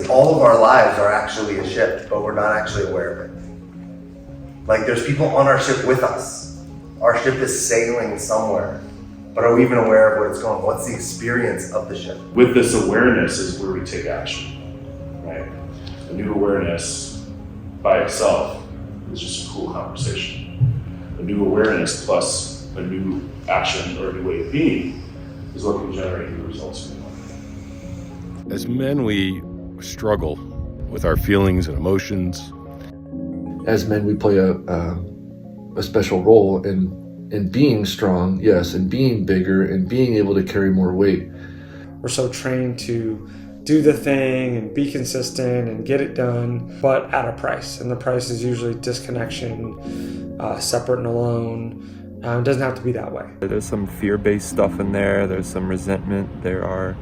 all of our lives are actually a ship, but we're not actually aware of it. Like there's people on our ship with us. Our ship is sailing somewhere, but are we even aware of where it's going? What's the experience of the ship? With this awareness is where we take action, right? A new awareness by itself is just a cool conversation. A new awareness plus a new action or a new way of being is what can generate new results in life. As men, we struggle with our feelings and emotions. As men, we play a special role in being strong, yes, and being bigger and being able to carry more weight. We're so trained to do the thing and be consistent and get it done, but at a price. And the price is usually disconnection, separate and alone. It doesn't have to be that way. There's some fear-based stuff in there. There's some resentment. There are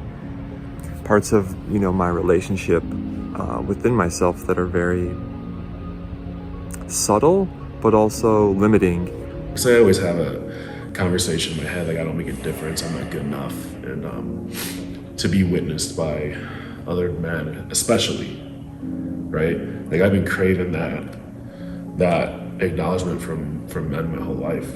parts of, my relationship within myself that are very subtle, but also limiting. So I always have a conversation in my head, like I don't make a difference, I'm not good enough. And to be witnessed by other men, especially, right? Like I've been craving that acknowledgement from men my whole life.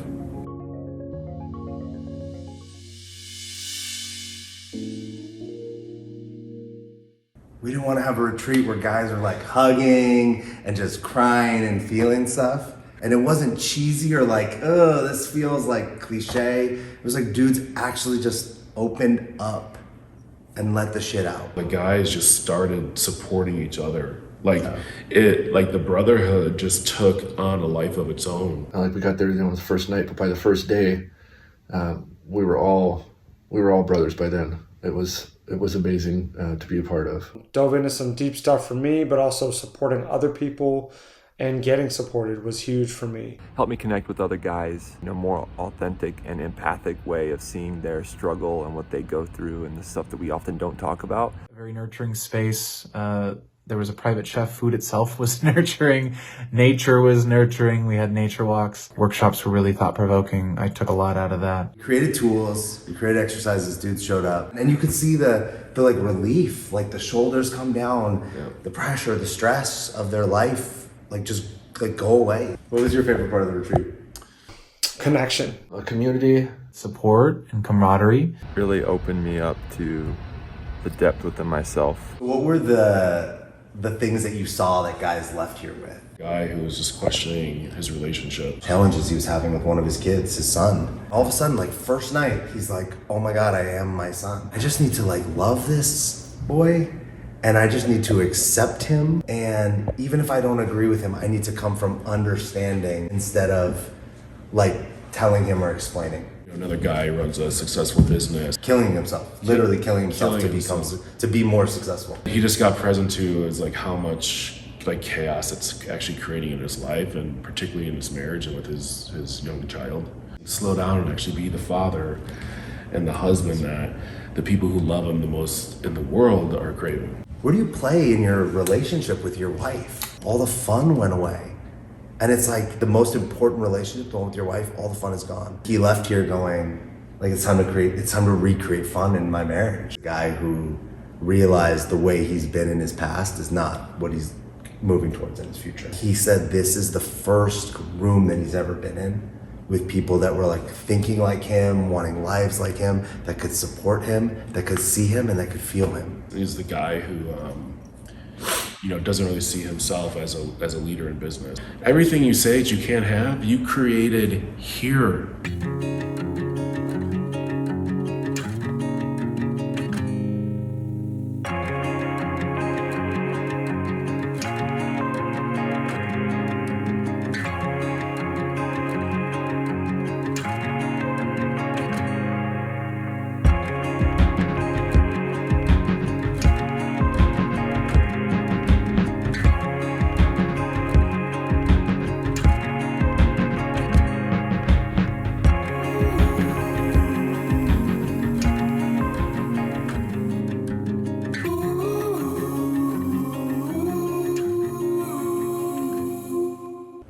We didn't want to have a retreat where guys are like hugging and just crying and feeling stuff. And it wasn't cheesy or like, oh, this feels like cliche. It was like dudes actually just opened up and let the shit out. The guys just started supporting each other. Like the brotherhood just took on a life of its own. Like we got there, the first night, but by the first day, we were all brothers by then. It was amazing to be a part of. Dove into some deep stuff for me, but also supporting other people and getting supported was huge for me. Helped me connect with other guys, more authentic and empathic way of seeing their struggle and what they go through and the stuff that we often don't talk about. A very nurturing space. There was a private chef. Food itself was nurturing. Nature was nurturing. We had nature walks. Workshops were really thought-provoking. I took a lot out of that. We created tools, we created exercises, dudes showed up. And you could see the like relief, like the shoulders come down, the pressure, the stress of their life, just go away. What was your favorite part of the retreat? Connection. Community. Support and camaraderie. Really opened me up to the depth within myself. What were the things that you saw that guys left here with? Guy who was just questioning his relationship. Challenges he was having with one of his kids, his son. All of a sudden, first night, he's like, oh my God, I am my son. I just need to love this boy, and I just need to accept him. And even if I don't agree with him, I need to come from understanding instead of telling him or explaining. Another guy runs a successful business. Killing himself, literally killing himself to be more successful. He just got present to is how much chaos it's actually creating in his life, and particularly in his marriage and with his young child. Slow down and actually be the father and the husband that the people who love him the most in the world are craving. Where do you play in your relationship with your wife? All the fun went away. And it's the most important relationship, the one with your wife, all the fun is gone. He left here going, it's time to recreate fun in my marriage. A guy who realized the way he's been in his past is not what he's moving towards in his future. He said this is the first room that he's ever been in with people that were thinking like him, wanting lives like him, that could support him, that could see him, and that could feel him. He's the guy who doesn't really see himself as a leader in business. Everything you say that you can't have, you created here.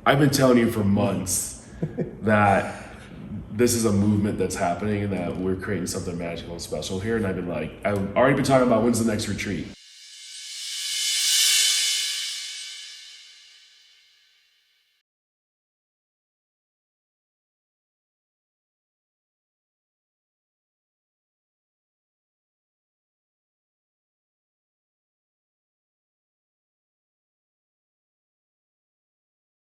I've been telling you for months that this is a movement that's happening and that we're creating something magical and special here. And I've already been talking about when's the next retreat.